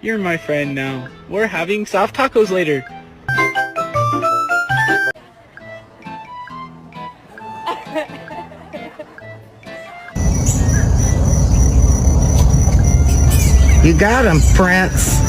You're my friend now. We're having soft tacos later. You got him, Prince.